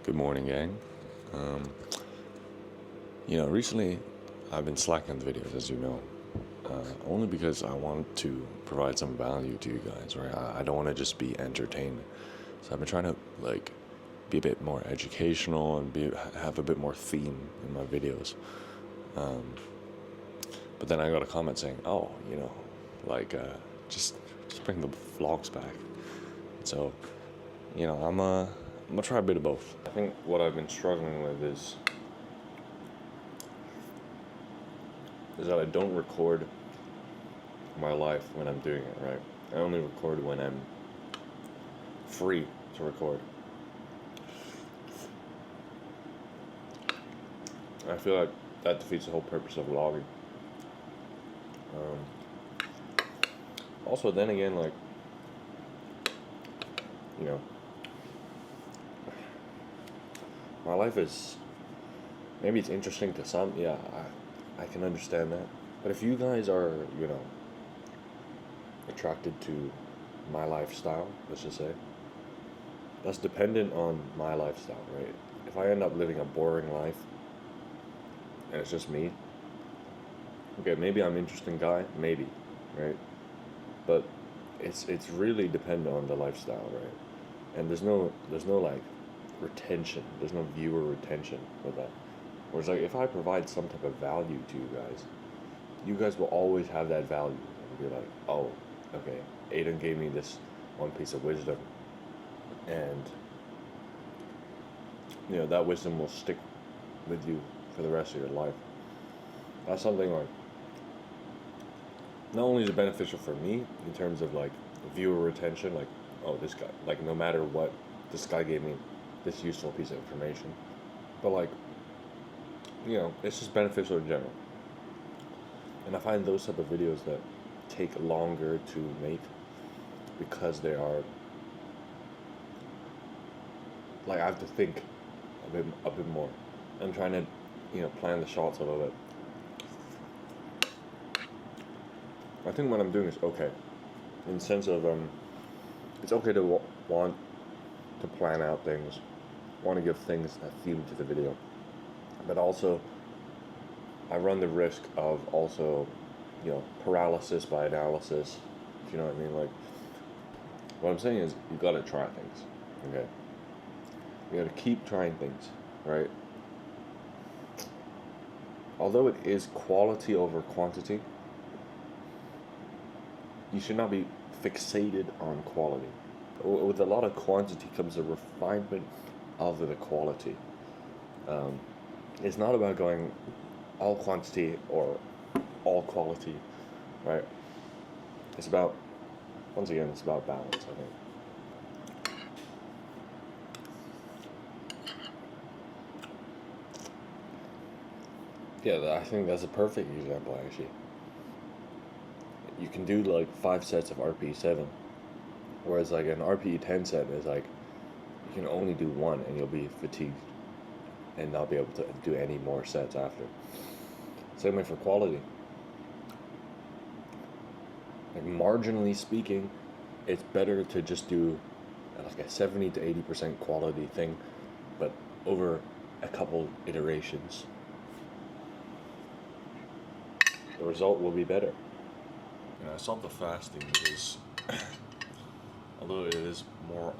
Good morning, gang. Um, Recently I've been slacking on the videos, as you know, only because I want to provide some value to you guys, right? I don't want to just be entertained. So I've been trying to, be a bit more educational and have a bit more theme in my videos. But then I got a comment saying, oh, like, just, just bring the vlogs back. So, I'm gonna try a bit of both. I think what I've been struggling with is that I don't record my life when I'm doing it, right? I only record when I'm free to record. I feel like that defeats the whole purpose of vlogging. Also, then again, you know, my life is, maybe it's interesting to some, yeah, I can understand that. But if you guys are, attracted to my lifestyle, let's just say, that's dependent on my lifestyle, right? If I end up living a boring life and it's just me, okay, maybe I'm an interesting guy, maybe, right? But it's really dependent on the lifestyle, right? And there's no like retention. There's no viewer retention with that. Whereas like if I provide some type of value to you guys will always have that value. You'll be like, oh, okay, Aiden gave me this one piece of wisdom, and that wisdom will stick with you for the rest of your life. That's something like not only is it beneficial for me in terms of like viewer retention, like, oh, this guy, like, no matter what, this guy gave me this useful piece of information, but like, it's just beneficial in general. And I find those type of videos that take longer to make because they are like, I have to think a bit more. I'm trying to plan the shots a little bit. I think what I'm doing is okay, in the sense of it's okay to want to plan out things, want to give things a theme to the video, but also I run the risk of also paralysis by analysis, if you know what I mean. Like, what I'm saying is you gotta try things, okay? You gotta keep trying things, right? Although it is quality over quantity, you should not be fixated on quality. With a lot of quantity comes a refinement of the quality. It's not about going all quantity or all quality, right? It's about, once again, it's about balance, I think. Yeah, I think that's a perfect example, actually. You can do like 5 sets of RPE 7, whereas like an RPE 10 set is like you can only do one and you'll be fatigued and not be able to do any more sets after. Same way for quality. Like, marginally speaking, it's better to just do like a 70 to 80% quality thing, but over a couple iterations, the result will be better. I stopped the fasting because although it is more,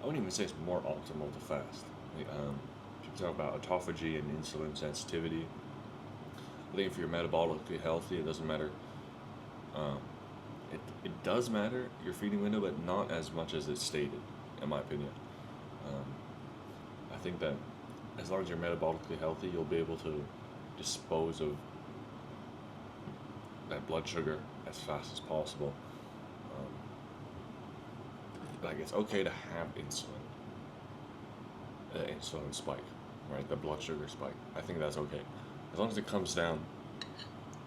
I wouldn't even say it's more optimal to fast. People talk about autophagy and insulin sensitivity. I think if you're metabolically healthy, it doesn't matter. It does matter your feeding window, but not as much as it's stated, in my opinion. I think that as long as you're metabolically healthy, you'll be able to dispose of that blood sugar as fast as possible. Like, it's okay to have insulin spike, right? The blood sugar spike. I think that's okay, as long as it comes down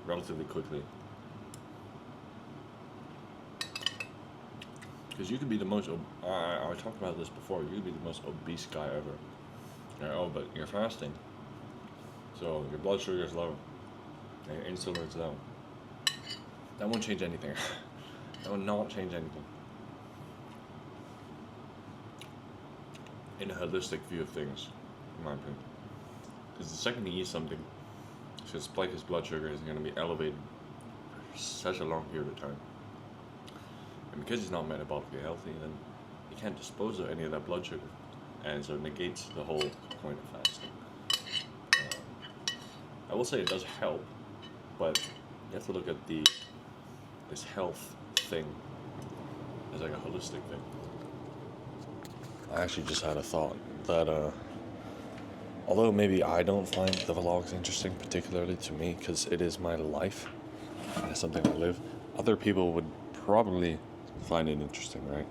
relatively quickly. Because you could be the most, I talked about this before, you could be the most obese guy ever. Oh, but you're fasting, so your blood sugar is low, and your insulin is low. That won't change anything. That will not change anything. in a holistic view of things, in my opinion. Because the second he eats something, it's going to spike his blood sugar, is going to be elevated for such a long period of time. And because he's not metabolically healthy, then he can't dispose of any of that blood sugar. And so it negates the whole point of fasting. I will say it does help, but you have to look at this health thing as like a holistic thing. I actually just had a thought that although maybe I don't find the vlogs interesting, particularly to me, because it is my life, and it's something I live, other people would probably find it interesting, right?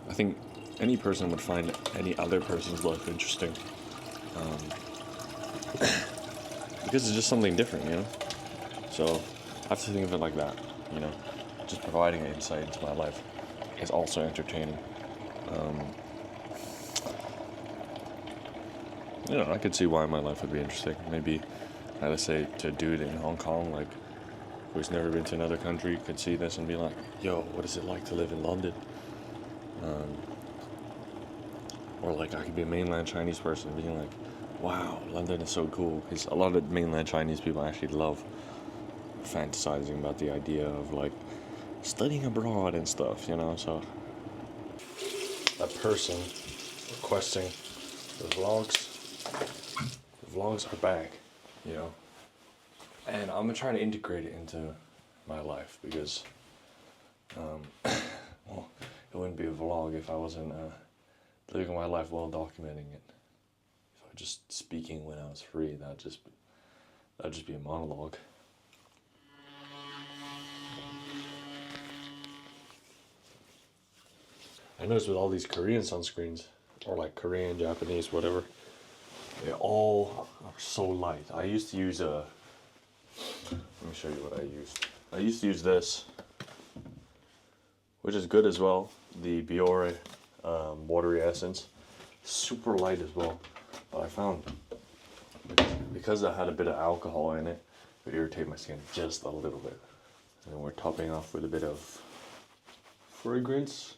I think any person would find any other person's life interesting. Because it's just something different, you know? So I have to think of it like that, you know? Just providing an insight into my life is also entertaining. You know, I could see why my life would be interesting. Maybe, let's say, to a dude in Hong Kong, like, who's never been to another country, could see this and be like, yo, what is it like to live in London? Or like, I could be a mainland Chinese person being like, wow, London is so cool. Because a lot of mainland Chinese people actually love fantasizing about the idea of like studying abroad and stuff, you know. So that person requesting the vlogs are back, you know. And I'm trying to integrate it into my life because, well, it wouldn't be a vlog if I wasn't living my life while documenting it. If I was just speaking when I was free, that'd just be a monologue. I noticed with all these Korean sunscreens, or like Korean, Japanese, whatever, they all are so light. I used to use let me show you what I used. I used to use this, which is good as well, the Biore watery essence. Super light as well, but I found because I had a bit of alcohol in it, it would irritate my skin just a little bit. And then we're topping off with a bit of fragrance,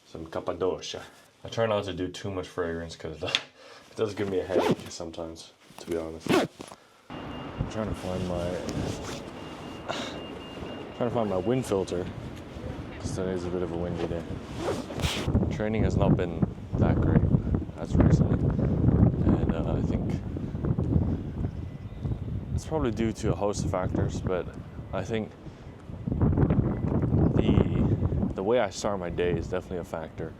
some Cappadocia. I try not to do too much fragrance because it does give me a headache sometimes, to be honest. I'm trying to find my wind filter because today's a bit of a windy day. Training has not been that great as recently, and I think it's probably due to a host of factors, but I think the way I start my day is definitely a factor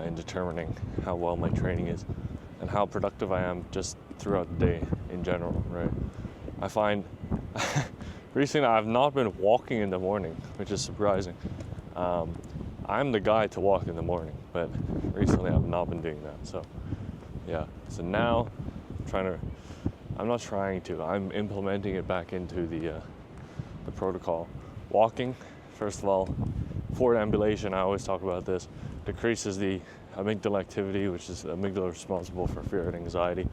in determining how well my training is and how productive I am just throughout the day in general, right? I find recently I've not been walking in the morning, which is surprising. I'm the guy to walk in the morning, but recently I've not been doing that. So yeah, so now I'm implementing it back into the protocol. Walking, first of all, forward ambulation, I always talk about this, decreases the amygdala activity, which is the amygdala responsible for fear and anxiety.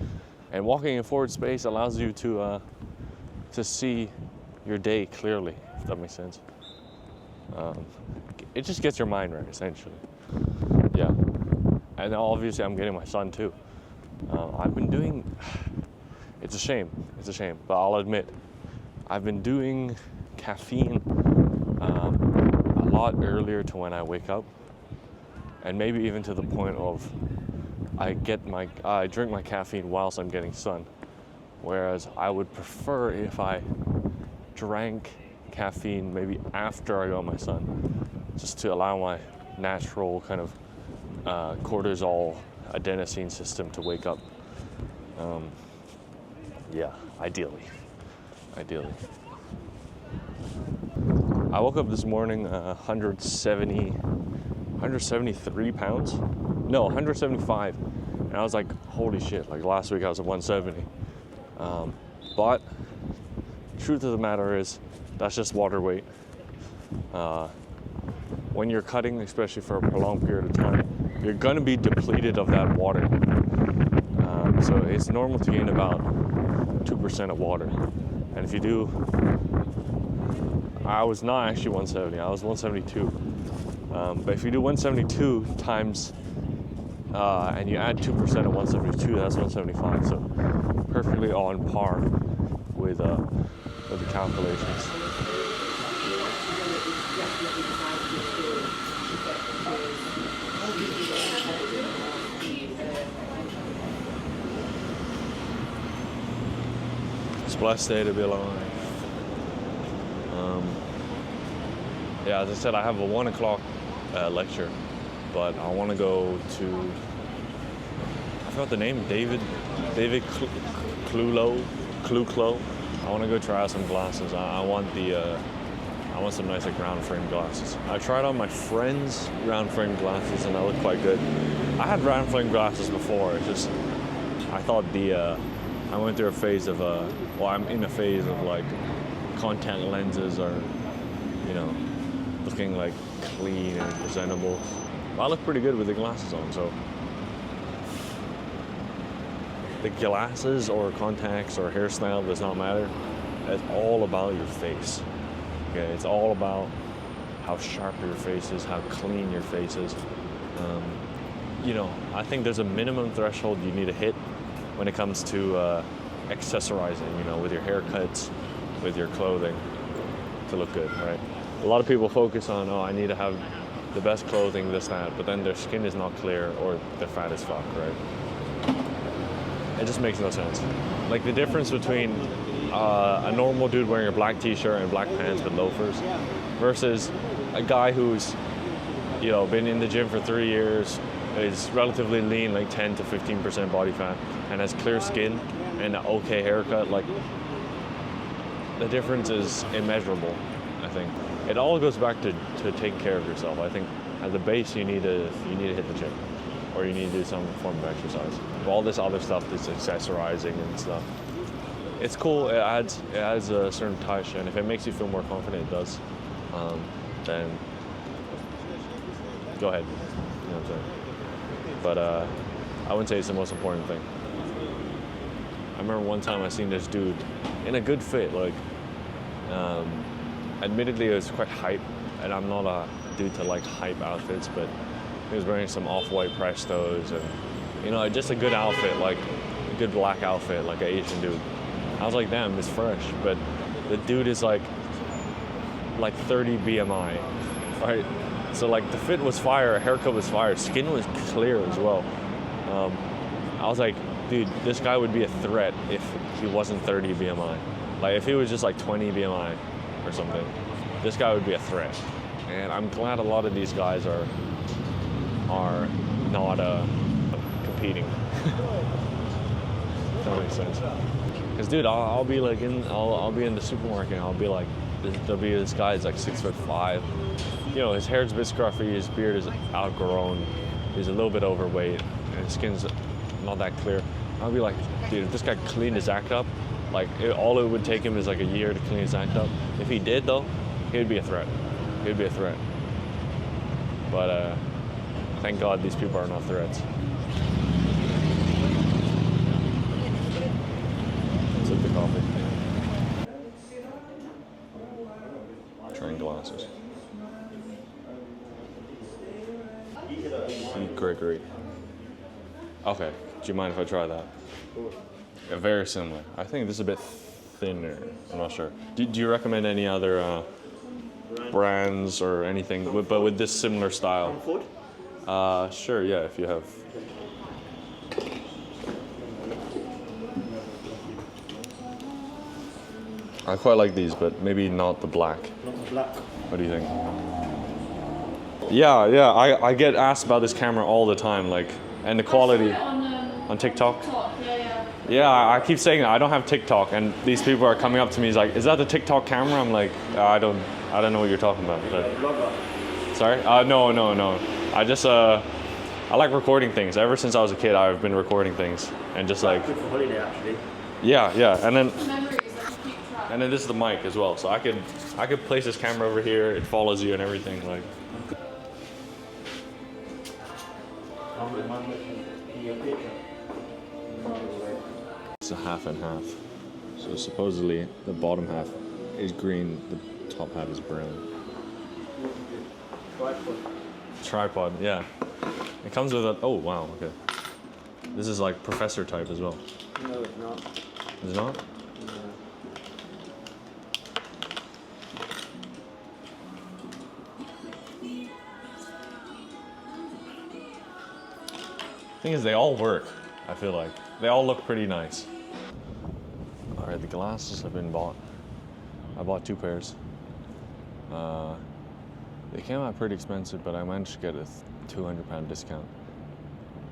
And walking in forward space allows you to see your day clearly, if that makes sense. It just gets your mind right, essentially. Yeah. And obviously I'm getting my sun too. I've been doing, it's a shame, but I'll admit, I've been doing caffeine a lot earlier to when I wake up, and maybe even to the point of I drink my caffeine whilst I'm getting sun, whereas I would prefer if I drank caffeine maybe after I got my sun, just to allow my natural kind of cortisol adenosine system to wake up. Yeah, ideally. I woke up this morning 173 pounds. No, 175. And I was like, holy shit, like last week I was at 170. But truth of the matter is, that's just water weight. When you're cutting, especially for a prolonged period of time, you're gonna be depleted of that water. So it's normal to gain about 2% of water. And if you do, I was not actually 170, I was 172. But if you do 172 times and you add 2% of 172, that's 175. So perfectly on par with the calculations. It's a blessed day to be alive. Yeah, as I said, I have a 1 o'clock lecture, but I want to go to, I forgot the name, David Clulo. I want to go try out some glasses. I want some nice like round frame glasses. I tried on my friend's round frame glasses and I look quite good. I had round frame glasses before. It's just I thought I went through a phase of I'm in a phase of like contact lenses are, you know, looking like clean and presentable. But I look pretty good with the glasses on, so the glasses or contacts or hairstyle does not matter. It's all about your face. Okay, it's all about how sharp your face is, how clean your face is. You know, I think there's a minimum threshold you need to hit when it comes to accessorizing, you know, with your haircuts, with your clothing to look good, right? A lot of people focus on, I need to have the best clothing, this, that, but then their skin is not clear or they're fat as fuck, right? It just makes no sense. Like the difference between a normal dude wearing a black t-shirt and black pants with loafers versus a guy who's, you know, been in the gym for 3 years, is relatively lean, like 10 to 15% body fat, and has clear skin and an okay haircut. Like the difference is immeasurable, I think. It all goes back to taking care of yourself. I think at the base you need to hit the gym, or you need to do some form of exercise. All this other stuff, this accessorizing and stuff, it's cool. It adds a certain touch, and if it makes you feel more confident, it does. Then go ahead. You know what I'm saying? But I wouldn't say it's the most important thing. I remember one time I seen this dude in a good fit, like. Admittedly, it was quite hype, and I'm not a dude to like hype outfits, but he was wearing some off-white Prestos and, you know, just a good outfit, like a good black outfit, like an Asian dude. I was like, damn, it's fresh, but the dude is like 30 BMI, right? So like the fit was fire, haircut was fire, skin was clear as well. I was like, dude, this guy would be a threat if he wasn't 30 BMI. Like if he was just like 20 BMI or something, this guy would be a threat. And I'm glad a lot of these guys are not competing. If that makes sense. Because dude, I'll be like I'll be in the supermarket and I'll be like, there'll be this guy who's like 6'5". You know, his hair's a bit scruffy, his beard is outgrown, he's a little bit overweight, and his skin's not that clear. I'll be like, dude, if this guy cleaned his act up, like all it would take him is like a year to clean his act up. If he did though, he'd be a threat. He'd be a threat. But thank God these people are not threats. Sip the coffee. Trying glasses. Gregory. Okay, do you mind if I try that? Yeah, very similar. I think this is a bit thinner. I'm not sure. Do you recommend any other brands or anything, but with this similar style? Food? Sure, yeah, if you have. I quite like these, but maybe not the black. Not the black. What do you think? Yeah, I get asked about this camera all the time, like, and the quality. On TikTok? Yeah, I keep saying that. I don't have TikTok, and these people are coming up to me. He's like, "Is that the TikTok camera?" I'm like, I don't know what you're talking about. But, sorry? No. I just I like recording things. Ever since I was a kid, I've been recording things, and just like. Good for holiday, actually. Yeah, and then this is the mic as well, so I could place this camera over here. It follows you and everything, like. It's a half and half. So supposedly the bottom half is green, the top half is brown. Tripod, yeah. It comes with a. Oh wow. Okay. This is like professor type as well. No, it's not. Is it not? No. Thing is, they all work. I feel like they all look pretty nice. All right, the glasses have been bought. I bought 2 pairs. They came out pretty expensive, but I managed to get a £200 discount.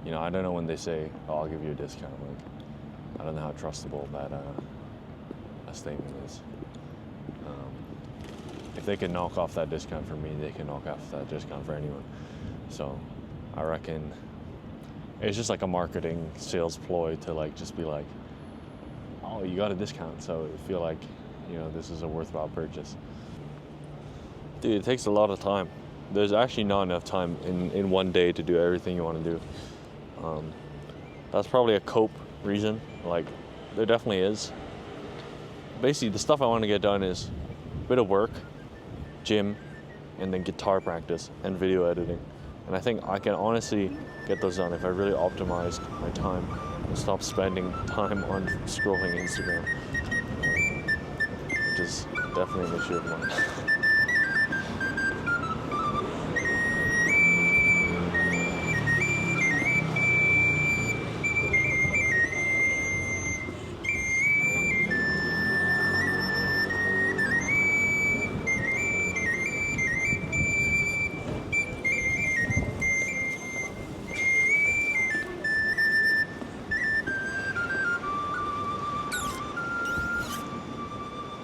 You know, I don't know when they say, "Oh, I'll give you a discount." Like, I don't know how trustable that statement is. If they can knock off that discount for me, they can knock off that discount for anyone. So, I reckon it's just like a marketing sales ploy to like just be like, "Oh, you got a discount," so I feel like, you know, this is a worthwhile purchase. Dude, it takes a lot of time. There's actually not enough time in one day to do everything you want to do. That's probably a cope reason. Like, there definitely is. Basically, the stuff I want to get done is a bit of work, gym, and then guitar practice and video editing. And I think I can honestly get those done if I really optimized my time and stop spending time on scrolling Instagram, which is definitely an issue of mine.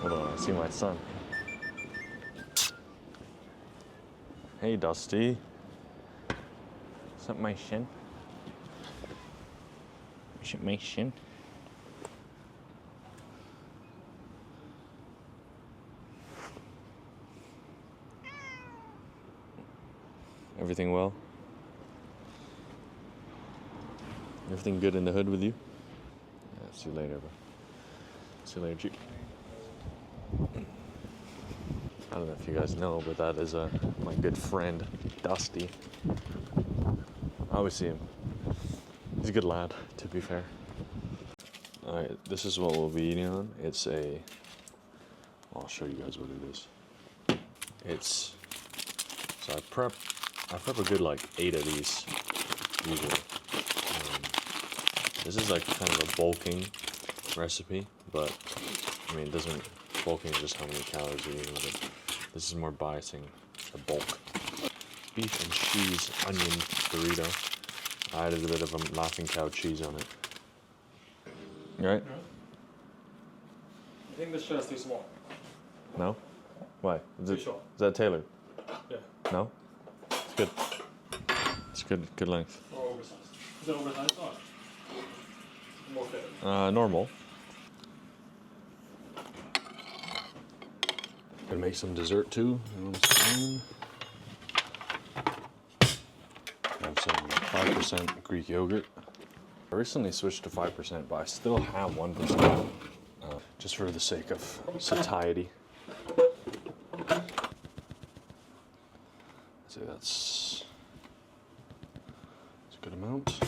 Hold on, I see my son. Hey, Dusty. Is that my shin? Is it my shin? Everything well? Everything good in the hood with you? Yeah, see you later, bro. See you later, Chief. I don't know if you guys know, but that is my good friend, Dusty. I always see him. He's a good lad, to be fair. Alright, this is what we'll be eating on. It's a... I'll show you guys what it is. It's... So I prep a good like 8 of these, usually. This is like kind of a bulking recipe, but I mean, it doesn't... Bulking is just how many calories you're eating, but this is more biasing the bulk. Beef and cheese onion burrito. I added a bit of a Laughing Cow cheese on it. Right? I think this shirt is too small. No? Why? Too short. Is that tailored? Yeah. No? It's good. It's good length. Or oversized. Is it oversized? Oh. More fit. Normal. Gonna make some dessert too. You want a spoon? Have some 5% Greek yogurt. I recently switched to 5%, but I still have 1%, just for the sake of satiety. So that's a good amount.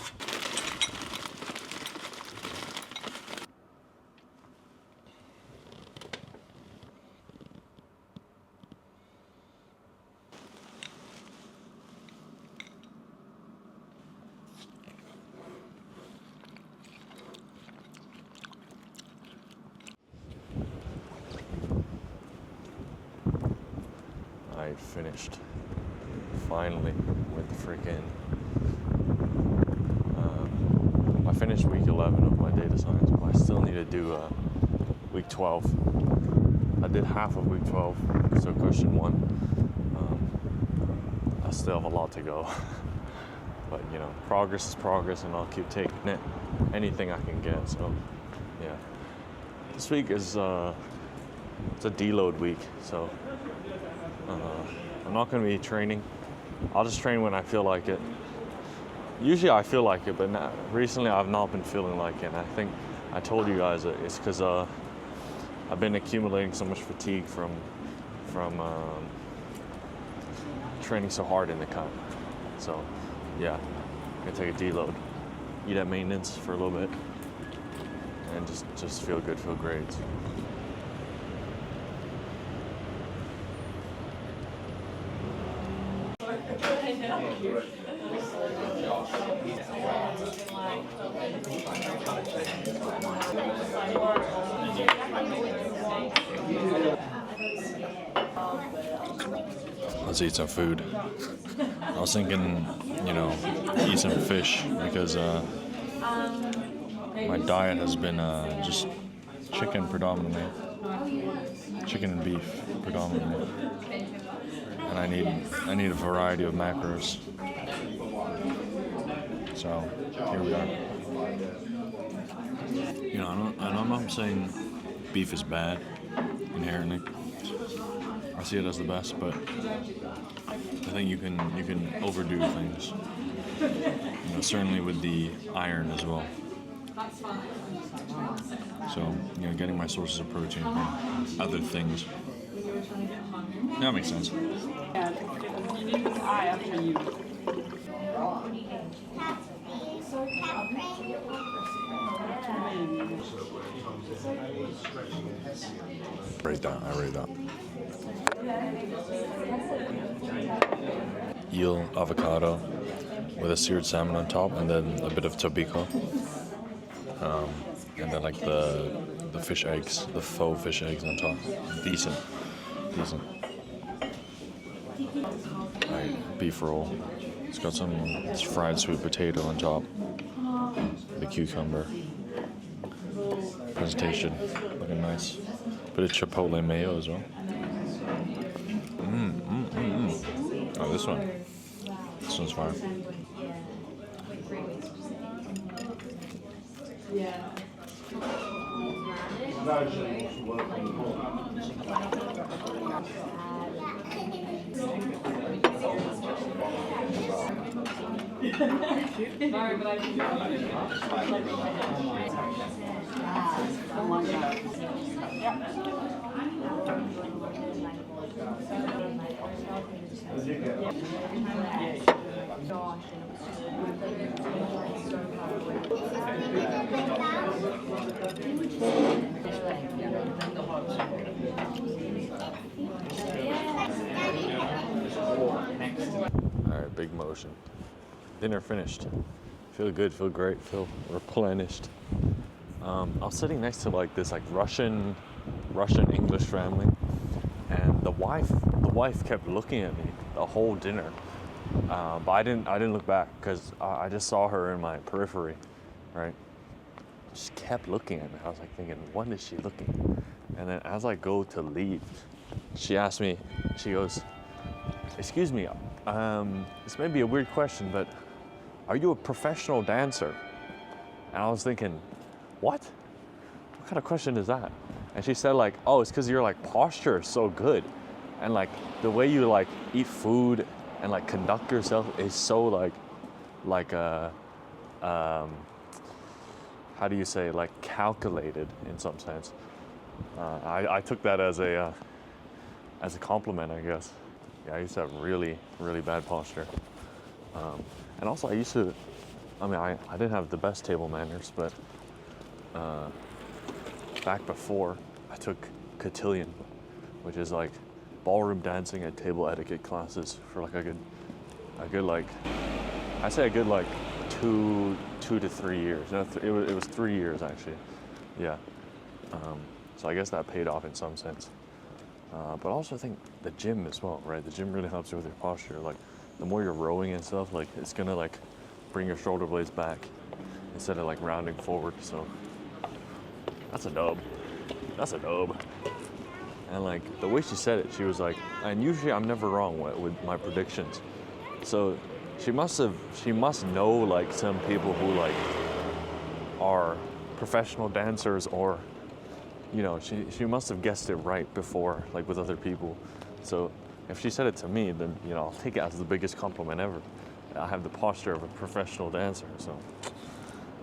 I finished finally with the freaking I finished week 11 of my data science, but I still need to do week 12. I did half of week 12, so question 1. I still have a lot to go, but you know, progress is progress, and I'll keep taking it, anything I can get. So yeah, this week is it's a deload week, so I'm not going to be training. I'll just train when I feel like it. Usually I feel like it, but recently I've not been feeling like it. And I think I told you guys it's because I've been accumulating so much fatigue from training so hard in the cut. So yeah, gonna take a deload, eat at maintenance for a little bit, and just feel good, feel great. Let's eat some food. I was thinking, eat some fish because my diet has been just chicken predominantly, chicken and beef predominantly, and I need a variety of macros. So here we are. I'm not saying beef is bad inherently. I see it as the best, but I think you can overdo things. Certainly with the iron as well. So, getting my sources of protein from other things. That makes sense. I rate that. Eel avocado with a seared salmon on top, and then a bit of tobiko, and then like the fish eggs, the faux fish eggs on top. Decent. Alright, beef roll. It's got some fried sweet potato on top, the cucumber. Presentation looking nice. Bit of chipotle mayo as well. Oh, this one's fire. Alright, big motion. Dinner finished. Feel good, feel great, feel replenished. I was sitting next to like this Russian English family, and the wife kept looking at me the whole dinner, but I didn't look back because I just saw her in my periphery, right? She kept looking at me. I was like thinking, what is she looking? And then as I go to leave, she asked me, she goes, "Excuse me, this may be a weird question, but are you a professional dancer?" And I was thinking, what kind of question is that? And she said like, "Oh, it's because your like posture is so good, and like the way you like eat food and like conduct yourself is so like how do you say, like calculated in some sense." I took that as a compliment, I guess. Yeah, I used to have really bad posture, and also I didn't have the best table manners, but back before I took cotillion, which is like ballroom dancing and table etiquette classes for like a good like, I say a good like 2 to 3 years. No, it was 3 years actually. Yeah. So I guess that paid off in some sense. But also I think the gym as well, right? The gym really helps you with your posture. Like the more you're rowing and stuff, like it's gonna like bring your shoulder blades back instead of like rounding forward. So that's a dub. And like the way she said it, she was like, and usually I'm never wrong with my predictions. So she must know like some people who like are professional dancers, or she must have guessed it right before, like with other people. So if she said it to me, then I'll take it as the biggest compliment ever. I have the posture of a professional dancer, so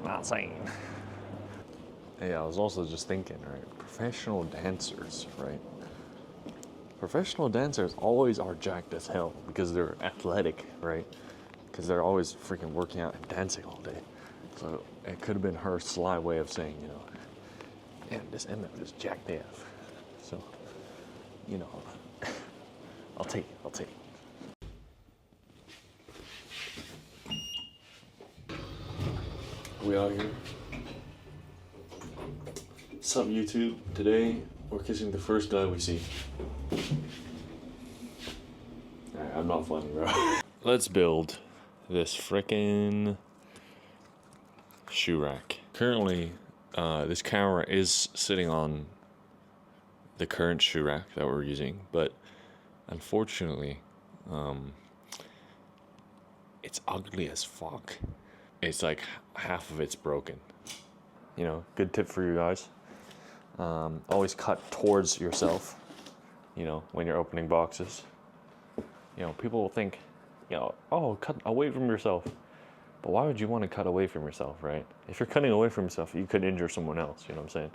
not saying. Yeah, I was also just thinking, right? Professional dancers, right? Professional dancers always are jacked as hell because they're athletic, right? because they're always freaking working out and dancing all day. So it could have been her sly way of saying, you know, yeah, this MF is jacked AF. So, you know, I'll take it. We out here. What's up, YouTube? Today, we're kissing the first guy we see. Alright, I'm not funny, bro. Let's build this frickin' shoe rack. Currently, this camera is sitting on the current shoe rack that we're using, but unfortunately, it's ugly as fuck. It's like half of it's broken. You know, good tip for you guys. Always cut towards yourself, you know, when you're opening boxes. You know, people will think, you know, oh, cut away from yourself. But why would you want to cut away from yourself, right? If you're cutting away from yourself, you could injure someone else, you know what I'm saying?